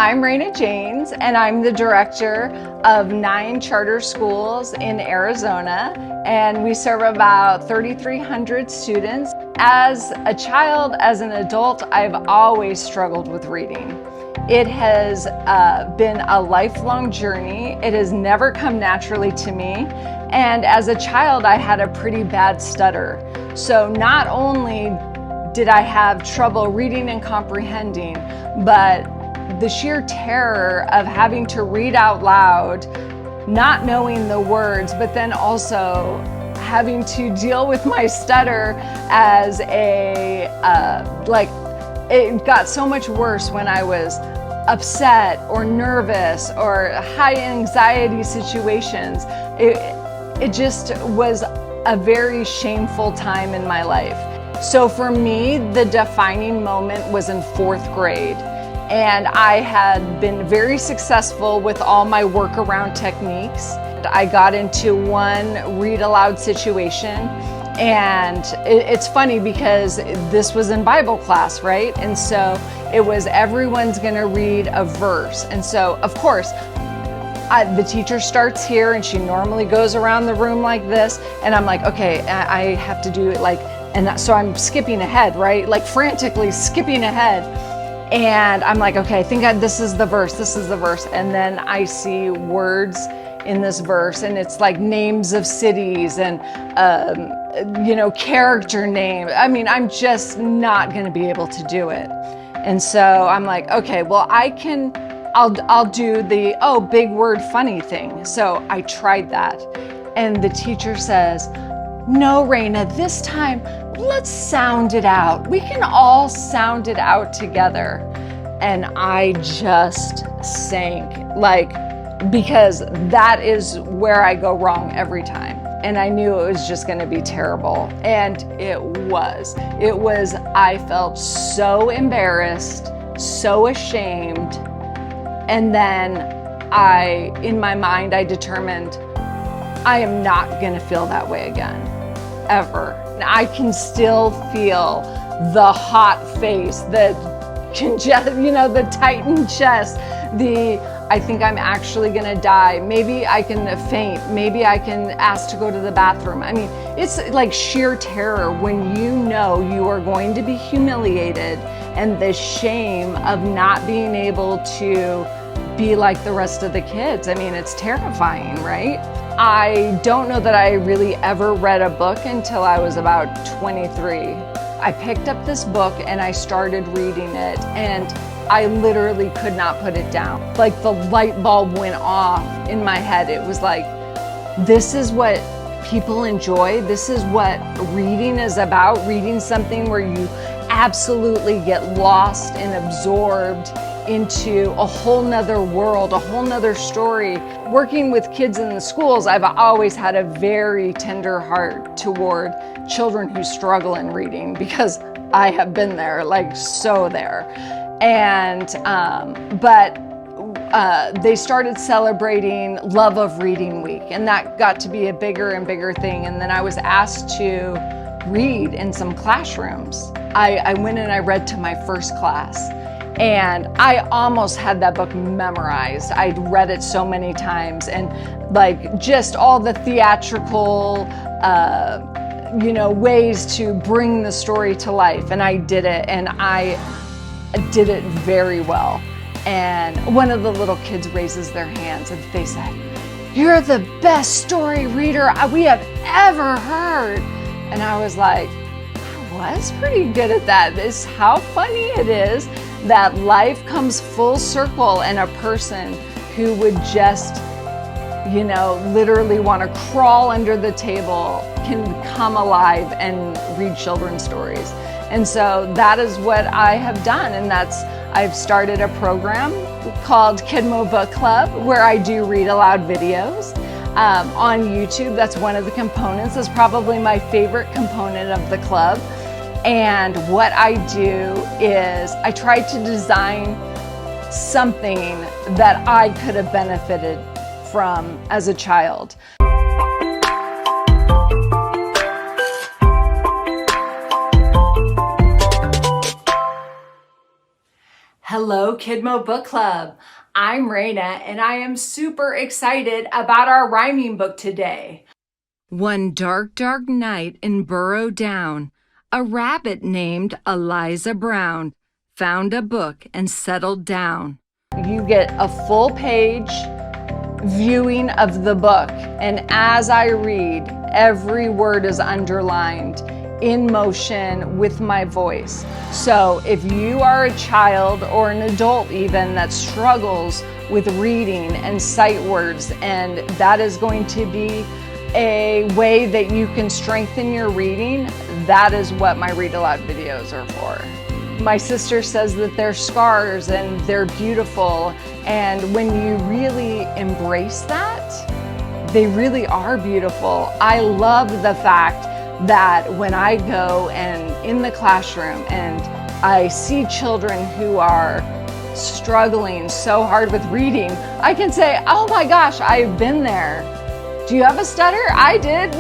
I'm Raina Janes, and I'm the director of 9 charter schools in Arizona, and we serve about 3,300 students. As a child, as an adult, I've always struggled with reading. It has been a lifelong journey. It has never come naturally to me. And as a child, I had a pretty bad stutter. So not only did I have trouble reading and comprehending, but the sheer terror of having to read out loud, not knowing the words, but then also having to deal with my stutter as it got so much worse when I was upset or nervous or high anxiety situations. It just was a very shameful time in my life. So for me, the defining moment was in 4th grade. And I had been very successful with all my workaround techniques. I got into one read aloud situation, and it's funny because this was in Bible class, right? And so it was everyone's gonna read a verse. And so, of course, the teacher starts here and she normally goes around the room like this. And I'm like, okay, I have to do it like, and so I'm skipping ahead, right? Like frantically skipping ahead. And I'm like, okay, I think this is the verse, this is the verse. And then I see words in this verse, and it's like names of cities and, character names. I mean, I'm just not gonna be able to do it. And so I'm like, okay, well, I'll do the, big word funny thing. So I tried that. And the teacher says, no, Raina, this time, let's sound it out. We can all sound it out together. And I just sank, because that is where I go wrong every time. And I knew it was just gonna be terrible. And it was. I felt so embarrassed, so ashamed. And then in my mind, I determined I am not gonna feel that way again, ever. I can still feel the hot face, the tightened chest, I think I'm actually gonna die. Maybe I can faint. Maybe I can ask to go to the bathroom. I mean, it's like sheer terror when you know you are going to be humiliated, and the shame of not being able to be like the rest of the kids. I mean, it's terrifying, right? I don't know that I really ever read a book until I was about 23. I picked up this book and I started reading it, and I literally could not put it down. Like the light bulb went off in my head. It was like, this is what people enjoy. This is what reading is about. Reading something where you absolutely get lost and absorbed into a whole nother world, a whole nother story. Working with kids in the schools, I've always had a very tender heart toward children who struggle in reading, because I have been there, so there. And, they started celebrating Love of Reading Week, and that got to be a bigger and bigger thing. And then I was asked to read in some classrooms. I went and I read to my first class. And I almost had that book memorized. I'd read it so many times, and just all the theatrical, ways to bring the story to life. And I did it, and I did it very well. And one of the little kids raises their hands and they said, "You're the best story reader we have ever heard." And I was like, I was pretty good at that. This is how funny it is that life comes full circle, and a person who would just, literally want to crawl under the table can come alive and read children's stories. And so that is what I have done. And I've started a program called Kidmo Book Club, where I do read aloud videos on YouTube. That's one of the components. That's probably my favorite component of the club. And what I do is I try to design something that I could have benefited from as a child. Hello, Kidmo Book Club. I'm Raina, and I am super excited about our rhyming book today. One dark, dark night in Burrow Down, a rabbit named Eliza Brown found a book and settled down. You get a full page viewing of the book, and as I read, every word is underlined in motion with my voice. So if you are a child or an adult even that struggles with reading and sight words, and that is going to be a way that you can strengthen your reading, that is what my read aloud videos are for. My sister says that they're scars and they're beautiful, and when you really embrace that, they really are beautiful. I love the fact that when I go and in the classroom and I see children who are struggling so hard with reading, I can say, oh my gosh, I've been there. Do you have a stutter? I did.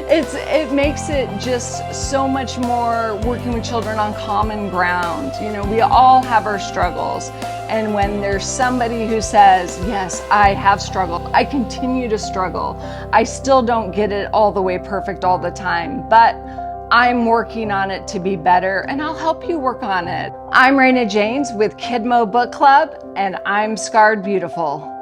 It makes it just so much more working with children on common ground. We all have our struggles. And when there's somebody who says, yes, I have struggled, I continue to struggle. I still don't get it all the way perfect all the time, but I'm working on it to be better, and I'll help you work on it. I'm Raina James with Kidmo Book Club, and I'm Scarred Beautiful.